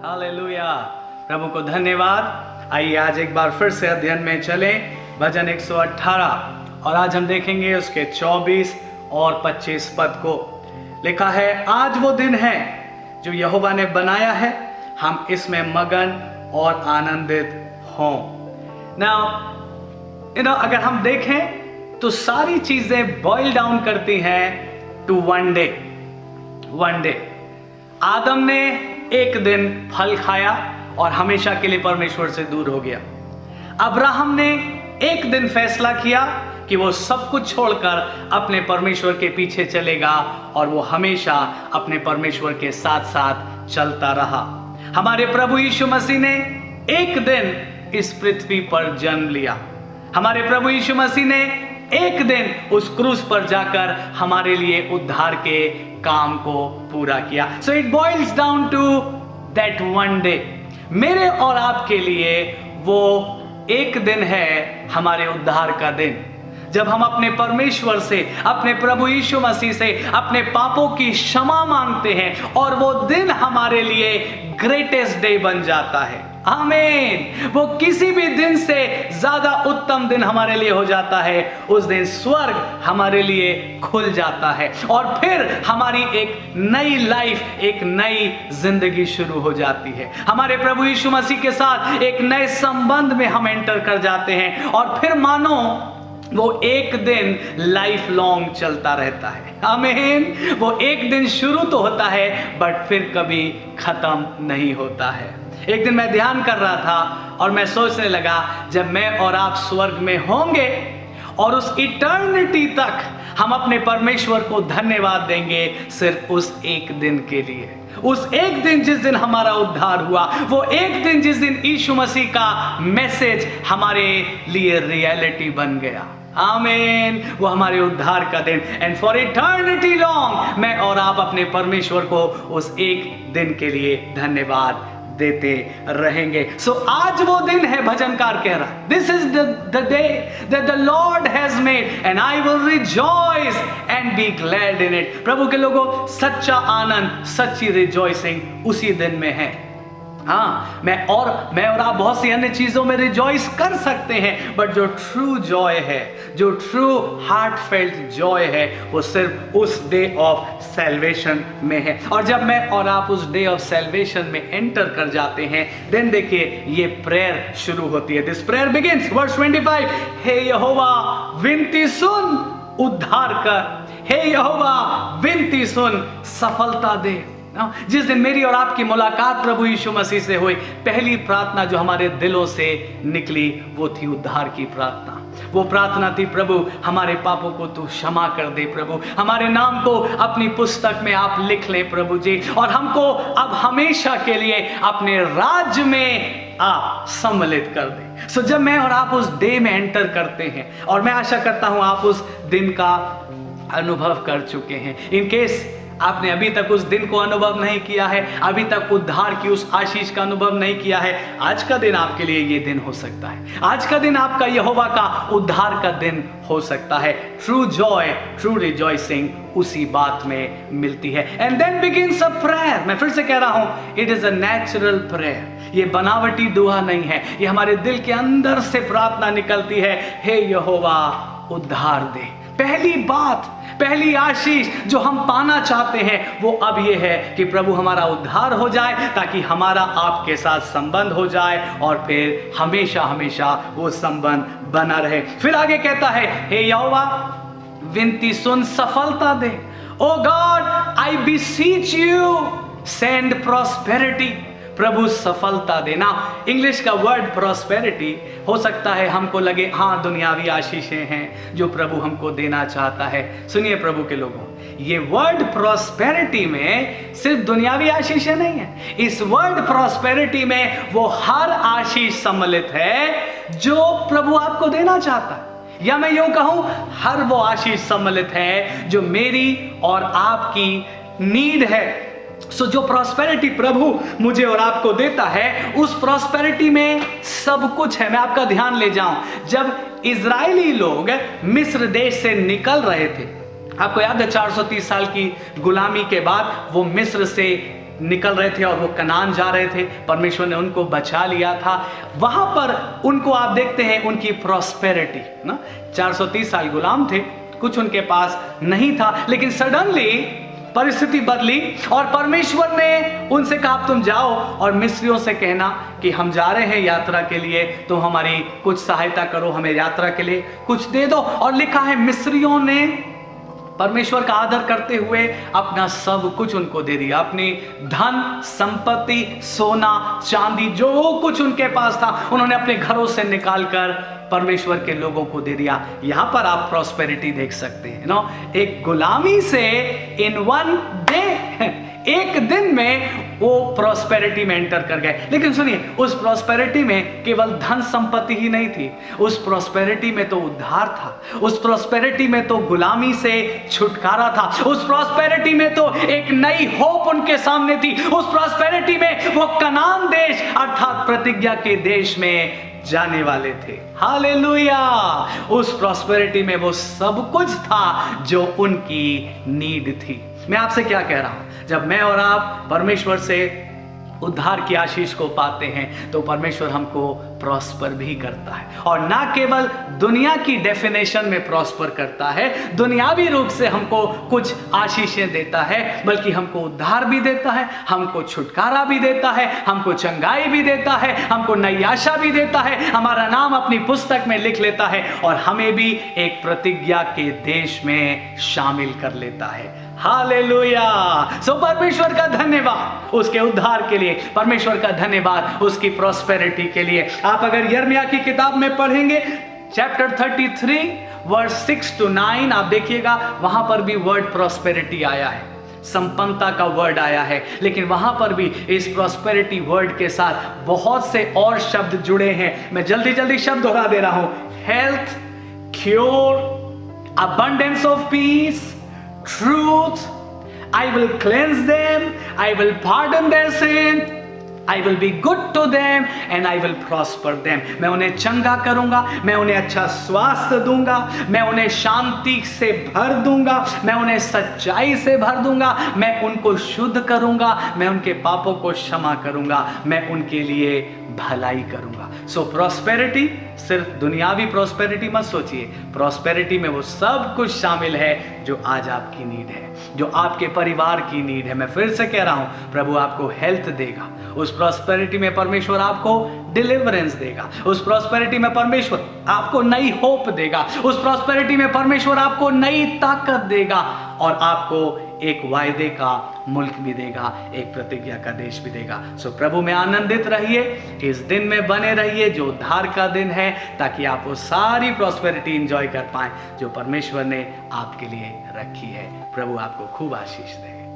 Hallelujah, प्रभु को धन्यवाद। आइए आज एक बार फिर से अध्ययन में चलें, भजन 118, और आज हम देखेंगे उसके 24 और 25 पद को। लिखा है, आज वो दिन है जो यहोवा ने बनाया है, हम इसमें मगन और आनंदित हों। नाउ अगर हम देखें तो सारी चीजें बॉइल डाउन करती हैं टू वन डे। आदम ने एक दिन फल खाया और हमेशा के लिए परमेश्वर से दूर हो गया। अब्राहम ने एक दिन फैसला किया कि वो सब कुछ छोड़कर अपने परमेश्वर के पीछे चलेगा और वो हमेशा अपने परमेश्वर के साथ साथ चलता रहा। हमारे प्रभु यीशु मसीह ने एक दिन इस पृथ्वी पर जन्म लिया। हमारे प्रभु यीशु मसीह ने एक दिन उस क्रूस पर जाकर हमारे लिए उद्धार के काम को पूरा किया। So it boils down to that one day. मेरे और आपके लिए वो एक दिन है हमारे उद्धार का दिन, जब हम अपने परमेश्वर से, अपने प्रभु यीशु मसीह से अपने पापों की क्षमा मांगते हैं और वो दिन हमारे लिए ग्रेटेस्ट डे बन जाता है। आमीन। वो किसी भी दिन से ज्यादा उत्तम दिन हमारे लिए हो जाता है। उस दिन स्वर्ग हमारे लिए खुल जाता है और फिर हमारी एक नई लाइफ, एक नई जिंदगी शुरू हो जाती है। हमारे प्रभु यीशु मसीह के साथ एक नए संबंध में हम एंटर कर जाते हैं और फिर मानो वो एक दिन लाइफ लॉन्ग चलता रहता है। आमीन। वो एक दिन शुरू तो होता है बट फिर कभी खत्म नहीं होता है। एक दिन मैं ध्यान कर रहा था और मैं सोचने लगा, जब मैं और आप स्वर्ग में होंगे और उस इटर्निटी तक हम अपने परमेश्वर को धन्यवाद देंगे सिर्फ उस एक दिन के लिए। उस एक दिन जिस दिन हमारा उद्धार हुआ, वो एक दिन जिस दिन यीशु मसीह का मैसेज हमारे लिए रियलिटी बन गया। आमीन। वो हमारे उद्धार का दिन। एंड फॉर इटर्निटी लॉन्ग मैं और आप अपने परमेश्वर को उस एक दिन के लिए धन्यवाद देते रहेंगे। सो आज वो दिन है, भजनकार कह रहा, this is the day that the Lord has made and I will rejoice and be glad in it. प्रभु के लोगों, सच्चा आनंद, सच्ची रिजॉइसिंग उसी दिन में है। हाँ, मैं और आप बहुत सी अन्य चीजों में रिजॉइस कर सकते हैं, बट जो ट्रू जॉय है, जो ट्रू हार्ट फेल्ट जॉय है, वो सिर्फ उस डे ऑफ सैल्वेशन में है। और जब मैं और आप उस डे ऑफ सैल्वेशन में एंटर कर जाते हैं, देन देखिए ये प्रेयर शुरू होती है। दिस प्रेयर बिगिंस वर्स 25, हे यहोवा विनती सुन, उद्धार कर। हे यहोवा विनती सुन, सफलता दे। जिस दिन मेरी और आपकी मुलाकात प्रभु यीशु मसीह से हुई, पहली प्रार्थना जो हमारे दिलों से निकली वो थी उद्धार की प्रार्थना। वो प्रार्थना थी, प्रभु हमारे पापों को तू क्षमा कर दे, प्रभु हमारे नाम को अपनी पुस्तक में आप लिख ले प्रभु जी, और हमको अब हमेशा के लिए अपने राज्य में आप सम्मिलित कर दे। सो जब मैं और आप उस डे में एंटर करते हैं, और मैं आशा करता हूं आप उस दिन का अनुभव कर चुके हैं। इन केस आपने अभी तक उस दिन को अनुभव नहीं किया है, अभी तक उद्धार की उस आशीष का अनुभव नहीं किया है, आज का दिन आपके लिए ये दिन हो सकता है। आज का दिन आपका यहोवा का उद्धार का दिन हो सकता है। ट्रू जॉय, ट्रू रिजॉइसिंग उसी बात में मिलती है। And then begins a prayer. मैं फिर से कह रहा हूं, it is a natural prayer. ये बनावटी दुआ नहीं है, ये हमारे दिल के अंदर से प्रार्थना निकलती है, हे यहोवा उद्धार दे। पहली बात, पहली आशीष जो हम पाना चाहते हैं वो अब ये है कि प्रभु हमारा उद्धार हो जाए, ताकि हमारा आपके साथ संबंध हो जाए और फिर हमेशा हमेशा वो संबंध बना रहे। फिर आगे कहता है, हे यहोवा विनती सुन, सफलता दे। O God I beseech you send prosperity. प्रभु सफलता देना। इंग्लिश का वर्ड प्रॉस्पेरिटी, हो सकता है हमको लगे हाँ दुनियावी आशीषें हैं जो प्रभु हमको देना चाहता है। सुनिए प्रभु के लोगों, ये वर्ड प्रॉस्पेरिटी में सिर्फ दुनियावी आशीषें नहीं है। इस वर्ड प्रॉस्पेरिटी में वो हर आशीष सम्मिलित है जो प्रभु आपको देना चाहता है, या मैं यूं कहूं हर वो आशीष सम्मिलित है जो मेरी और आपकी नीड है। सो जो प्रॉस्पेरिटी प्रभु मुझे और आपको देता है, उस प्रॉस्पेरिटी में सब कुछ है। मैं आपका ध्यान ले जाऊं, जब इजरायली लोग मिस्र देश से निकल रहे थे, आपको याद है 430 साल की गुलामी के बाद वो मिस्र से निकल रहे थे और वो कनान जा रहे थे, परमेश्वर ने उनको बचा लिया था। वहां पर उनको आप देखते हैं उनकी प्रॉस्पेरिटी ना, 430 साल गुलाम थे, कुछ उनके पास नहीं था, लेकिन सडनली परिस्थिति बदली और परमेश्वर ने उनसे कहा तुम जाओ और मिस्रियों से कहना कि हम जा रहे हैं यात्रा के लिए, तुम हमारी कुछ सहायता करो, हमें यात्रा के लिए कुछ दे दो। और लिखा है मिस्रियों ने परमेश्वर का आदर करते हुए अपना सब कुछ उनको दे दिया, अपनी धन संपत्ति, सोना चांदी, जो कुछ उनके पास था उन्होंने अपने घरों से निकालकर परमेश्वर के लोगों को दे दिया। यहां पर आप प्रॉस्पेरिटी देख सकते हैं नो, एक गुलामी से इन वन डे, एक दिन में वो प्रॉस्पेरिटी में एंटर कर गए। लेकिन सुनिए, उस प्रॉस्पेरिटी में केवल धन संपत्ति ही नहीं थी, उस प्रॉस्पेरिटी में तो उद्धार था, उस प्रॉस्पेरिटी में तो गुलामी से छुटकारा था, उस प्रॉस्पेरिटी में तो एक नई होप उनके सामने थी, उस प्रॉस्पेरिटी में वो कनान देश अर्थात प्रतिज्ञा के देश में जाने वाले थे। हालेलुया! उस प्रॉस्पेरिटी में वो सब कुछ था जो उनकी नीड थी। मैं आपसे क्या कह रहा हूं, जब मैं और आप परमेश्वर से उद्धार की आशीष को पाते हैं तो परमेश्वर हमको प्रॉस्पर भी करता है, और ना केवल दुनिया की डेफिनेशन में प्रॉस्पर करता है, दुनियावी रूप से हमको कुछ आशीषें देता है, बल्कि हमको उद्धार भी देता है, हमको छुटकारा भी देता है, हमको चंगाई भी देता है, हमको नई आशा भी देता है, हमारा नाम अपनी पुस्तक में लिख लेता है और हमें भी एक प्रतिज्ञा के देश में शामिल कर लेता है। हालेलुया! सो परमेश्वर का धन्यवाद उसके उद्धार के लिए, परमेश्वर का धन्यवाद उसकी प्रॉस्पेरिटी के लिए। आप अगर यिर्मयाह की किताब में पढ़ेंगे चैप्टर 33 वर्स 6 to 9, आप देखिएगा वहां पर भी वर्ड प्रॉस्पेरिटी आया है, संपन्नता का वर्ड आया है, लेकिन वहां पर भी इस प्रॉस्पेरिटी वर्ड के साथ बहुत से और शब्द जुड़े हैं। मैं जल्दी जल्दी शब्द दोहरा दे रहा हूं, health, cure, abundance of peace, truth, I will cleanse them, I will pardon their sin, I will be good to them and I will prosper them। मैं उन्हें चंगा करूंगा, मैं उन्हें अच्छा स्वास्थ्य दूंगा, मैं उन्हें शांति से भर दूंगा, मैं उन्हें सच्चाई से भर दूंगा, मैं उनको शुद्ध करूंगा, मैं उनके पापों को क्षमा करूंगा, मैं उनके लिए भलाई करूंगा। सो प्रॉस्पेरिटी सिर्फ दुनियावी प्रॉस्पेरिटी मत सोचिए, प्रॉस्पेरिटी में वो सब कुछ शामिल है जो आज आपकी नीड है, जो आपके परिवार की नीड है। मैं फिर से कह रहा हूं, प्रभु आपको हेल्थ देगा, उस प्रॉस्पेरिटी में परमेश्वर आपको डिलीवरेंस देगा, उस प्रॉस्पेरिटी में परमेश्वर आपको नई होप देगा, उस प्रॉस्पेरिटी में परमेश्वर आपको नई ताकत देगा और आपको एक वायदे का मुल्क भी देगा, एक प्रतिज्ञा का देश भी देगा। सो प्रभु में आनंदित रहिए, इस दिन में बने रहिए जो उद्धार का दिन है, ताकि आप वो सारी प्रॉस्पेरिटी एंजॉय कर पाएं जो परमेश्वर ने आपके लिए रखी है। प्रभु आपको खूब आशीष दे।